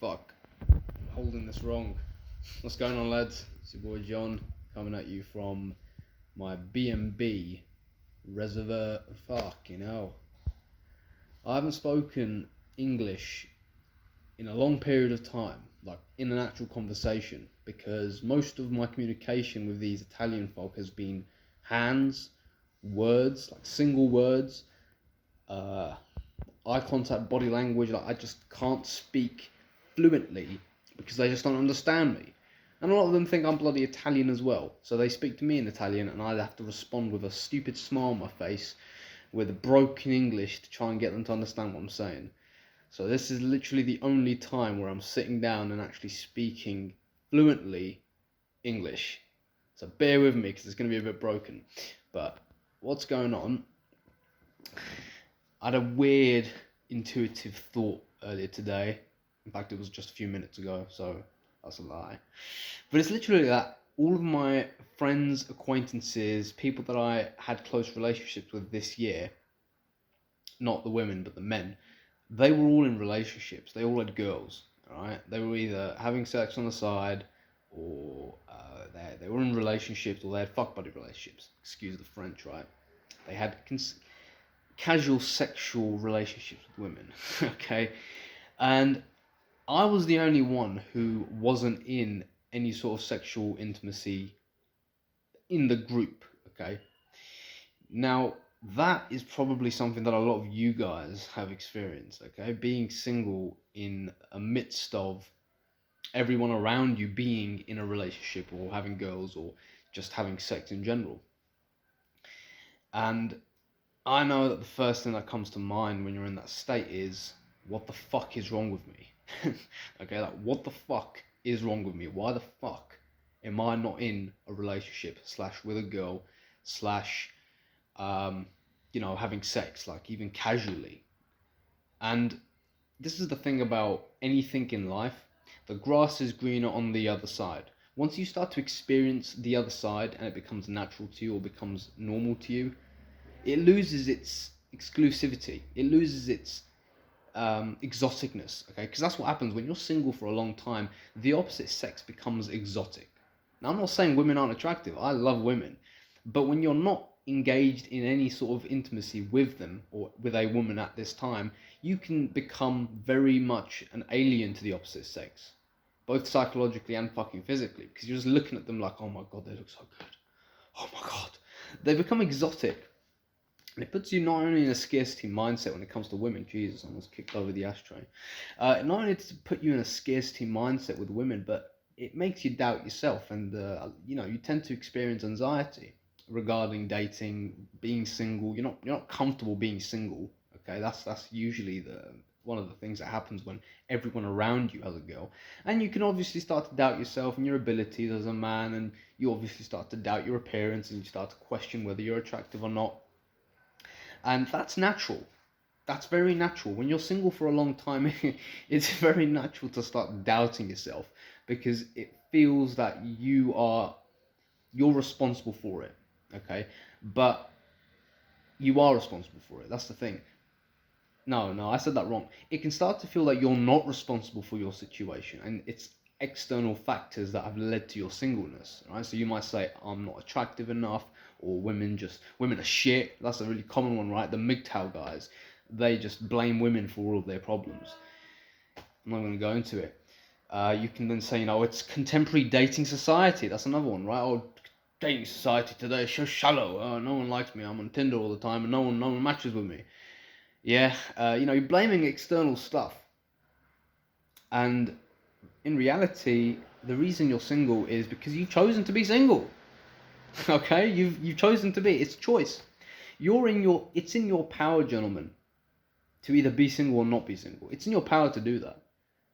Fuck. Holding this wrong. What's going on, lads? It's your boy John coming at you from my B&B reservoir. Fucking hell. I haven't spoken English in a long period of time, like in an actual conversation, because most of my communication with these Italian folk has been hands, words, like single words, eye contact, body language. Like I just can't speak fluently because they just don't understand me. And a lot of them think I'm bloody Italian as well. So they speak to me in Italian and I have to respond with a stupid smile on my face with a broken English to try and get them to understand what I'm saying. So this is literally the only time where I'm sitting down and actually speaking fluently English. So bear with me because it's going to be a bit broken. But what's going on? I had a weird intuitive thought earlier today. In fact, it was just a few minutes ago, so that's a lie. But it's literally that all of my friends, acquaintances, people that I had close relationships with this year, not the women, but the men, they were all in relationships. They all had girls, alright? They were either having sex on the side, or they were in relationships, or they had fuck buddy relationships. Excuse the French, right? They had casual sexual relationships with women, okay? And I was the only one who wasn't in any sort of sexual intimacy in the group, okay? Now, that is probably something that a lot of you guys have experienced, okay? Being single in a midst of everyone around you being in a relationship or having girls or just having sex in general. And I know that the first thing that comes to mind when you're in that state is, what the fuck is wrong with me? Okay, like, what the fuck is wrong with me? Why the fuck am I not in a relationship / with a girl / having sex, like even casually? And this is the thing about anything in life. The grass is greener on the other side. Once you start to experience the other side and it becomes natural to you or becomes normal to you, it loses its exclusivity. It loses its exoticness, okay? Because that's what happens when you're single for a long time. The opposite sex becomes exotic. Now, I'm not saying women aren't attractive. I love women. But when you're not engaged in any sort of intimacy with them or with a woman at this time, you can become very much an alien to the opposite sex, both psychologically and fucking physically, because you're just looking at them like, oh my god, they look so good. Oh my god. They become exotic. And it puts you not only in a scarcity mindset when it comes to women. Jesus, I almost kicked over the ashtray. Not only does it put you in a scarcity mindset with women, but it makes you doubt yourself, and you tend to experience anxiety regarding dating, being single. You're not comfortable being single. Okay, that's usually one of the things that happens when everyone around you has a girl, and you can obviously start to doubt yourself and your abilities as a man, and you obviously start to doubt your appearance, and you start to question whether you're attractive or not. And that's natural. That's very natural. When you're single for a long time, it's very natural to start doubting yourself because it feels that you're responsible for it. Okay? But you are responsible for it. That's the thing. No, I said that wrong. It can start to feel like you're not responsible for your situation, and it's external factors that have led to your singleness, right? So you might say, I'm not attractive enough, or women are shit. That's a really common one, right? The MGTOW guys, they just blame women for all of their problems. I'm not going to go into it. You can then say, it's contemporary dating society. That's another one, right? Oh, dating society today is so shallow. Oh, no one likes me. I'm on Tinder all the time, and no one matches with me. Yeah, you're blaming external stuff. And in reality, the reason you're single is because you've chosen to be single. Okay, you've chosen to be. It's choice. It's in your power, gentlemen, to either be single or not be single. It's in your power to do that.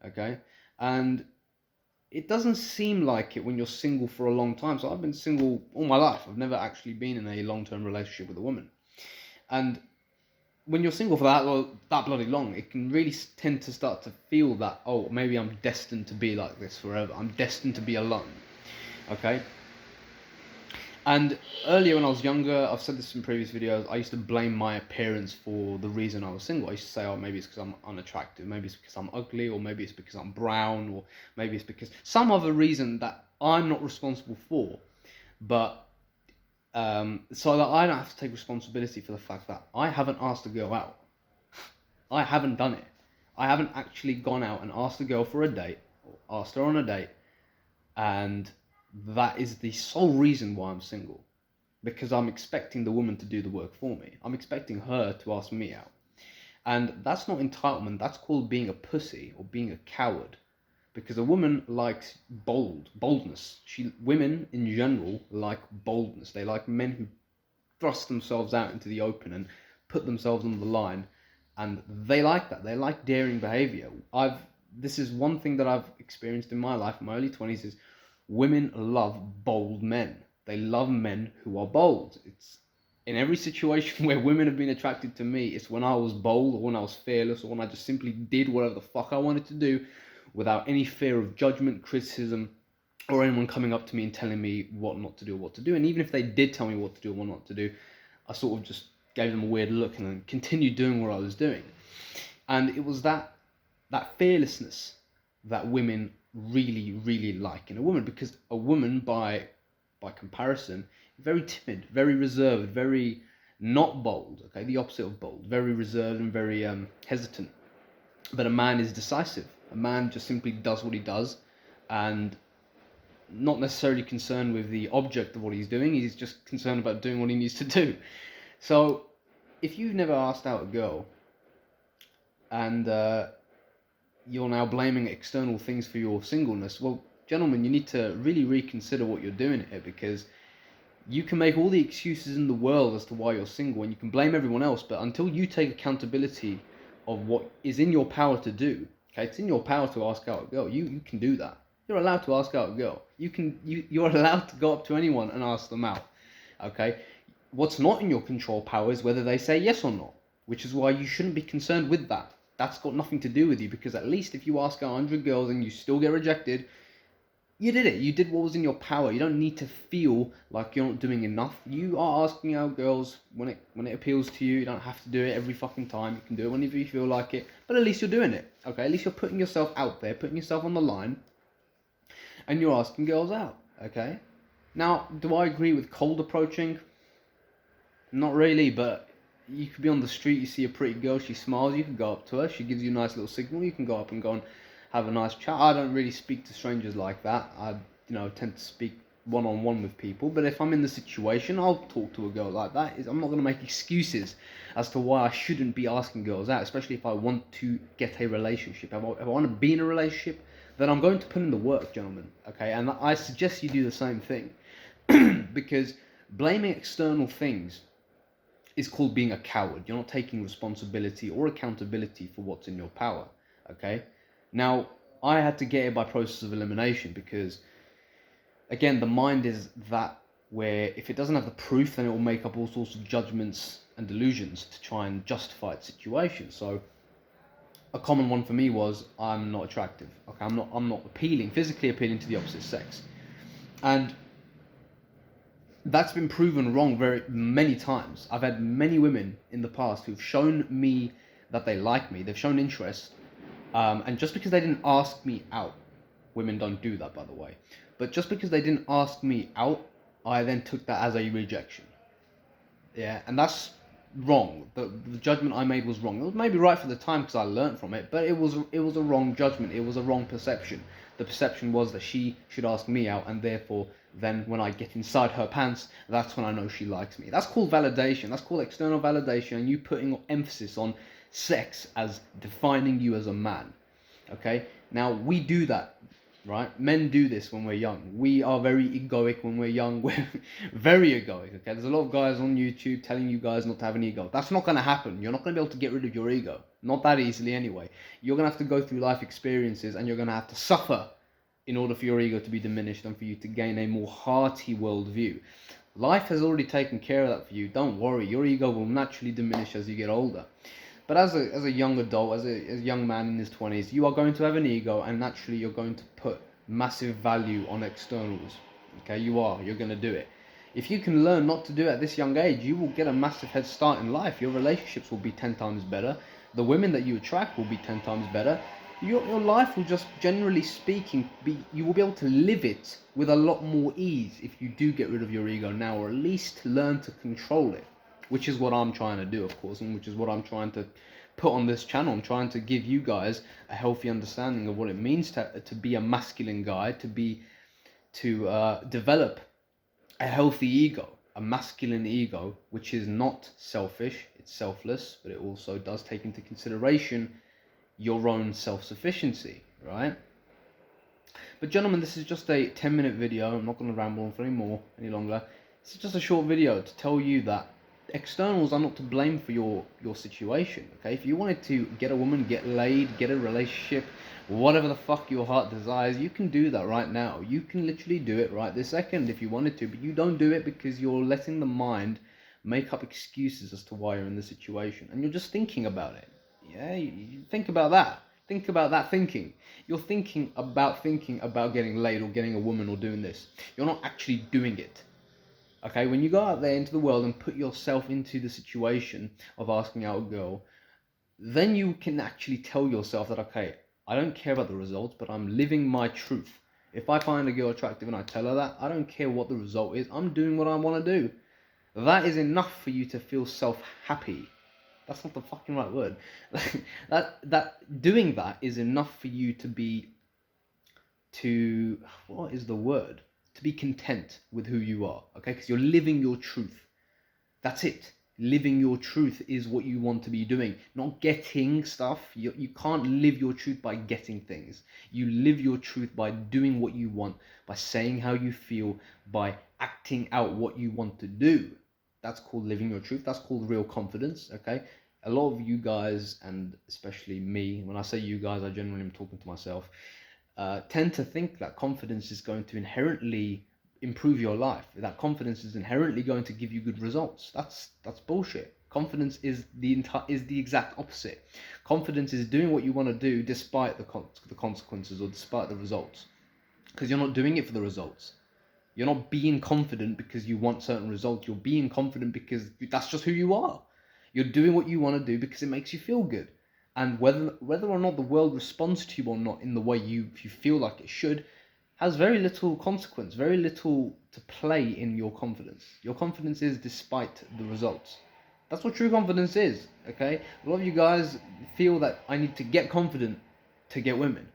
Okay, and it doesn't seem like it when you're single for a long time. So I've been single all my life. I've never actually been in a long-term relationship with a woman, and when you're single for that bloody long, it can really tend to start to feel that, oh, maybe I'm destined to be like this forever. I'm destined to be alone. Okay? And earlier when I was younger, I've said this in previous videos, I used to blame my appearance for the reason I was single. I used to say, oh, maybe it's because I'm unattractive, maybe it's because I'm ugly, or maybe it's because I'm brown, or maybe it's because some other reason that I'm not responsible for. But so that I don't have to take responsibility for the fact that I haven't asked a girl out. I haven't done it. I haven't actually gone out and asked a girl for a date, or asked her on a date, and that is the sole reason why I'm single. Because I'm expecting the woman to do the work for me. I'm expecting her to ask me out. And that's not entitlement, that's called being a pussy or being a coward. Because a woman likes boldness. Women in general like boldness. They like men who thrust themselves out into the open and put themselves on the line, and they like that. They like daring behavior. This is one thing that I've experienced in my life in my early 20s is women love bold men. They love men who are bold. It's in every situation where women have been attracted to me, it's when I was bold or when I was fearless or when I just simply did whatever the fuck I wanted to do without any fear of judgment, criticism, or anyone coming up to me and telling me what not to do or what to do. And even if they did tell me what to do or what not to do, I sort of just gave them a weird look and then continued doing what I was doing. And it was that fearlessness that women really, really like in a woman, because a woman, by comparison, very timid, very reserved, very not bold. Okay, the opposite of bold, very reserved and very hesitant. But a man is decisive. A man just simply does what he does, and not necessarily concerned with the object of what he's doing. He's just concerned about doing what he needs to do. So, if you've never asked out a girl, and you're now blaming external things for your singleness, well, gentlemen, you need to really reconsider what you're doing here, because you can make all the excuses in the world as to why you're single, and you can blame everyone else, but until you take accountability of what is in your power to do, okay, it's in your power to ask out a girl. You can do that. You're allowed to ask out a girl. You're allowed to go up to anyone and ask them out. Okay? What's not in your control power is whether they say yes or not, which is why you shouldn't be concerned with that. That's got nothing to do with you, because at least if you ask 100 girls and you still get rejected, you did it. You did what was in your power. You don't need to feel like you're not doing enough. You are asking out girls when it appeals to you. You don't have to do it every fucking time. You can do it whenever you feel like it. But at least you're doing it. Okay? At least you're putting yourself out there, putting yourself on the line, and you're asking girls out. Okay? Now, do I agree with cold approaching? Not really, but you could be on the street, you see a pretty girl, she smiles, you can go up to her, she gives you a nice little signal, you can go up and go and have a nice chat. I don't really speak to strangers like that. I tend to speak one-on-one with people, but if I'm in the situation, I'll talk to a girl like that. I'm not going to make excuses as to why I shouldn't be asking girls out, especially if I want to get a relationship. If I want to be in a relationship, then I'm going to put in the work, gentlemen, okay? And I suggest you do the same thing, because blaming external things is called being a coward. You're not taking responsibility or accountability for what's in your power, okay? Now, I had to get it by process of elimination, because, again, the mind is that where if it doesn't have the proof, then it will make up all sorts of judgments and delusions to try and justify its situation. So, a common one for me was, I'm not attractive. Okay, I'm not appealing, physically appealing to the opposite sex. And that's been proven wrong very many times. I've had many women in the past who've shown me that they like me, they've shown interest, and just because they didn't ask me out, women don't do that, by the way, but just because they didn't ask me out, I then took that as a rejection. Yeah, and that's wrong. The judgment I made was wrong. It was maybe right for the time because I learned from it, but it was a wrong judgment. It was a wrong perception. The perception was that she should ask me out, and therefore then when I get inside her pants, that's when I know she likes me. That's called validation. That's called external validation, and you putting emphasis on sex as defining you as a man. Okay? Now, we do that, right? Men do this when we're young. We are very egoic when we're young. We're very egoic, okay? There's a lot of guys on YouTube telling you guys not to have an ego. That's not going to happen. You're not going to be able to get rid of your ego. Not that easily anyway. You're going to have to go through life experiences, and you're going to have to suffer in order for your ego to be diminished and for you to gain a more hearty worldview. Life has already taken care of that for you. Don't worry. Your ego will naturally diminish as you get older. But as a young adult, as a young man in his 20s, you are going to have an ego, and naturally you're going to put massive value on externals. Okay, you're going to do it. If you can learn not to do it at this young age, you will get a massive head start in life. Your relationships will be 10 times better. The women that you attract will be 10 times better. Your life will just, generally speaking, you will be able to live it with a lot more ease if you do get rid of your ego now, or at least learn to control it, which is what I'm trying to do, of course, and which is what I'm trying to put on this channel. I'm trying to give you guys a healthy understanding of what it means to be a masculine guy, to develop a healthy ego, a masculine ego, which is not selfish, it's selfless, but it also does take into consideration your own self-sufficiency, right? But gentlemen, this is just a 10-minute video. I'm not going to ramble on for any longer. This is just a short video to tell you that externals are not to blame for your situation, okay? If you wanted to get a woman, get laid, get a relationship, whatever the fuck your heart desires, you can do that right now. You can literally do it right this second if you wanted to, but you don't do it because you're letting the mind make up excuses as to why you're in the situation, and you're just thinking about it. Yeah, you think about that. Think about that thinking. You're thinking about getting laid or getting a woman or doing this. You're not actually doing it. Okay, when you go out there into the world and put yourself into the situation of asking out a girl, then you can actually tell yourself that, okay, I don't care about the results, but I'm living my truth. If I find a girl attractive and I tell her that, I don't care what the result is. I'm doing what I want to do. That is enough for you to feel self-happy. That's not the fucking right word. that doing that is enough for you what is the word? To be content with who you are, okay? Because you're living your truth. That's it. Living your truth is what you want to be doing, not getting stuff. You can't live your truth by getting things. You live your truth by doing what you want, by saying how you feel, by acting out what you want to do. That's called living your truth. That's called real confidence, okay? A lot of you guys, and especially me, when I say you guys, I generally am talking to myself, tend to think that confidence is going to inherently improve your life. That confidence is inherently going to give you good results. That's bullshit. Confidence is the exact opposite. Confidence is doing what you want to do despite the consequences or despite the results, because you're not doing it for the results. You're not being confident because you want certain results. You're being confident because that's just who you are. You're doing what you want to do because it makes you feel good. And whether or not the world responds to you or not in the way you feel like it should has very little consequence, very little to play in your confidence. Your confidence is despite the results. That's what true confidence is, okay? A lot of you guys feel that I need to get confident to get women.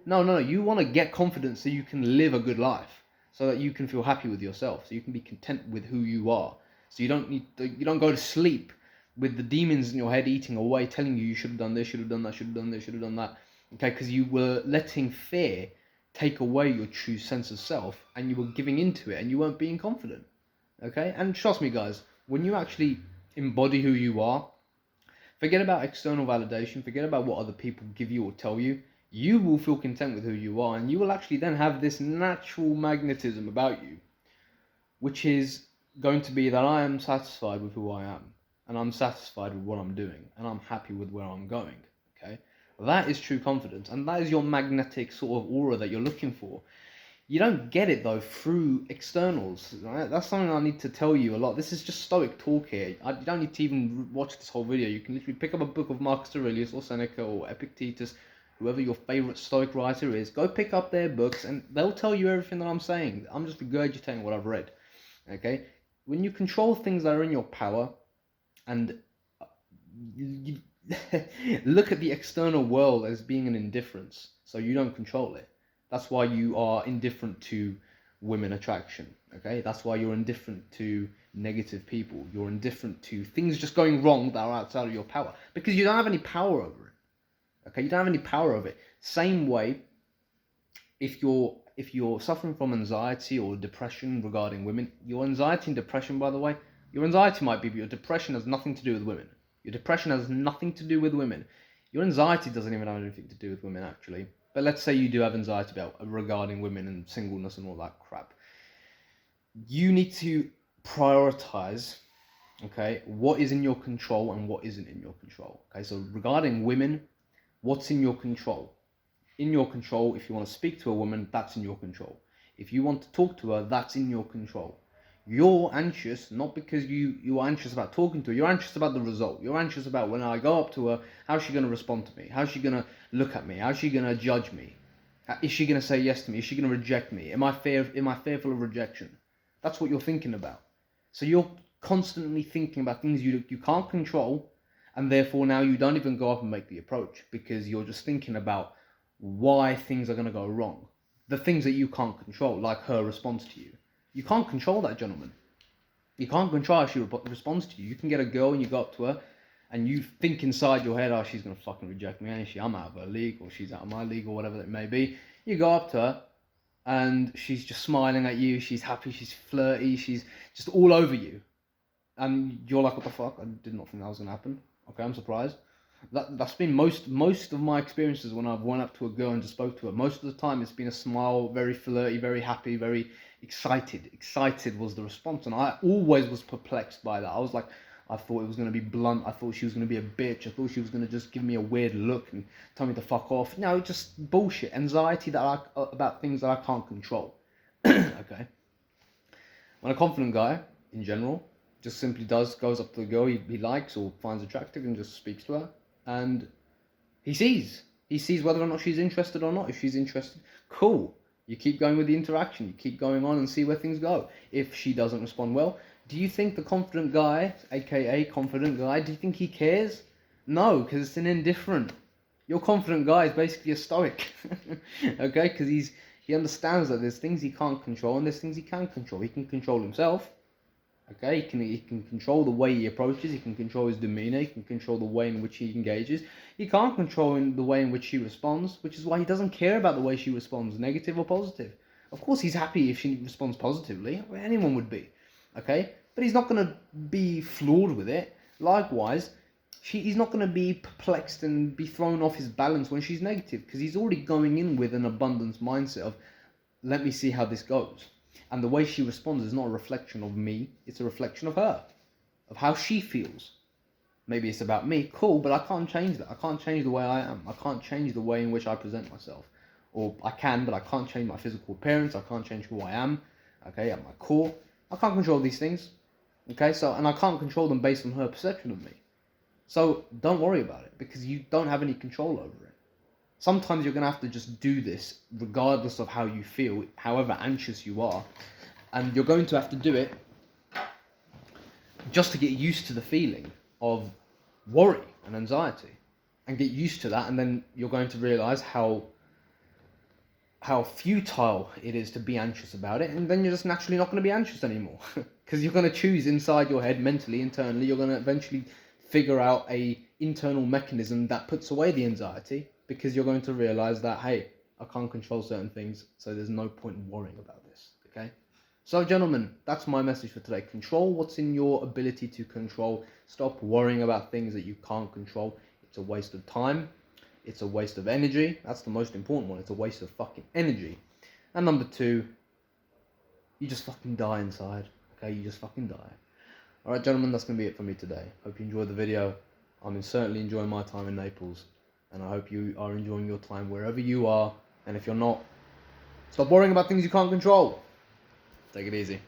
No, you want to get confident so you can live a good life, so that you can feel happy with yourself, so you can be content with who you are. So you don't go to sleep with the demons in your head eating away, telling you should have done this, should have done that, should have done this, should have done that. Okay, because you were letting fear take away your true sense of self, and you were giving into it, and you weren't being confident. Okay, and trust me, guys, when you actually embody who you are, forget about external validation, forget about what other people give you or tell you. You will feel content with who you are, and you will actually then have this natural magnetism about you, which is going to be that I am satisfied with who I am, and I'm satisfied with what I'm doing, and I'm happy with where I'm going, okay? That is true confidence, and that is your magnetic sort of aura that you're looking for. You don't get it, though, through externals, right? That's something I need to tell you a lot. This is just stoic talk here. You don't need to even watch this whole video. You can literally pick up a book of Marcus Aurelius or Seneca or Epictetus, whoever your favorite stoic writer is. Go pick up their books, and they'll tell you everything that I'm saying. I'm just regurgitating what I've read, okay? When you control things that are in your power, and you look at the external world as being an indifference, so you don't control it. That's why you are indifferent to women attraction, okay? That's why you're indifferent to negative people. You're indifferent to things just going wrong that are outside of your power, because you don't have any power over it, okay? You don't have any power over it. Same way, if you're suffering from anxiety or depression regarding women, your anxiety and depression, by the way, your anxiety might be, but your depression has nothing to do with women. Your depression has nothing to do with women. Your anxiety doesn't even have anything to do with women, actually. But let's say you do have anxiety regarding women and singleness and all that crap. You need to prioritize, okay, what is in your control and what isn't in your control. Okay, so regarding women, what's in your control? In your control, if you want to speak to a woman, that's in your control. If you want to talk to her, that's in your control. You're anxious not because you are anxious about talking to her. You're anxious about the result. You're anxious about when I go up to her, how's she going to respond to me? How's she going to look at me? How's she going to judge me? Is she going to say yes to me? Is she going to reject me? Am I fearful of rejection? That's what you're thinking about. So you're constantly thinking about things you can't control, and therefore now you don't even go up and make the approach because you're just thinking about why things are going to go wrong. The things that you can't control, like her response to you. You can't control that, gentleman. You can't control how she responds to you. You can get a girl and you go up to her and you think inside your head, oh, she's going to fucking reject me, ain't she? I'm out of her league, or she's out of my league, or whatever it may be. You go up to her and she's just smiling at you. She's happy. She's flirty. She's just all over you. And you're like, what the fuck? I did not think that was going to happen. Okay, I'm surprised. That's been most of my experiences when I've went up to a girl and just spoke to her. Most of the time it's been a smile, very flirty, very happy, very excited. Excited was the response, and I always was perplexed by that. I was like, I thought it was going to be blunt. I thought she was going to be a bitch. I thought she was going to just give me a weird look and tell me to fuck off. No, just bullshit. Anxiety about things that I can't control. Okay. When a confident guy, in general, just simply goes up to the girl he likes or finds attractive and just speaks to her, and he sees whether or not she's interested or not. If she's interested, cool. You keep going with the interaction. You keep going on and see where things go. If she doesn't respond well, do you think the confident guy, aka confident guy, do you think he cares? No, because it's an indifferent. Your confident guy is basically a stoic. Okay, because he understands that there's things he can't control and there's things he can control. He can control himself. Okay, he can control the way he approaches, he can control his demeanor, he can control the way in which he engages. He can't control the way in which she responds, which is why he doesn't care about the way she responds, negative or positive. Of course, he's happy if she responds positively. Anyone would be. Okay, but he's not going to be flawed with it. Likewise, he's not going to be perplexed and be thrown off his balance when she's negative, because he's already going in with an abundance mindset of, let me see how this goes. And the way she responds is not a reflection of me, it's a reflection of her, of how she feels. Maybe it's about me, cool, but I can't change that. I can't change the way I am. I can't change the way in which I present myself. Or I can, but I can't change my physical appearance. I can't change who I am, okay, at my core. I can't control these things, okay, and I can't control them based on her perception of me. So don't worry about it, because you don't have any control over it. Sometimes you're going to have to just do this regardless of how you feel, however anxious you are. And you're going to have to do it just to get used to the feeling of worry and anxiety. And get used to that, and then you're going to realise how futile it is to be anxious about it. And then you're just naturally not going to be anxious anymore. Because you're going to choose inside your head, mentally, internally, you're going to eventually figure out a internal mechanism that puts away the anxiety. Because you're going to realize that, hey, I can't control certain things, so there's no point in worrying about this, okay? So, gentlemen, that's my message for today. Control what's in your ability to control. Stop worrying about things that you can't control. It's a waste of time. It's a waste of energy. That's the most important one. It's a waste of fucking energy. And number two, you just fucking die inside, okay? You just fucking die. All right, gentlemen, that's going to be it for me today. Hope you enjoyed the video. I'm certainly enjoying my time in Naples. And I hope you are enjoying your time wherever you are. And if you're not, stop worrying about things you can't control. Take it easy.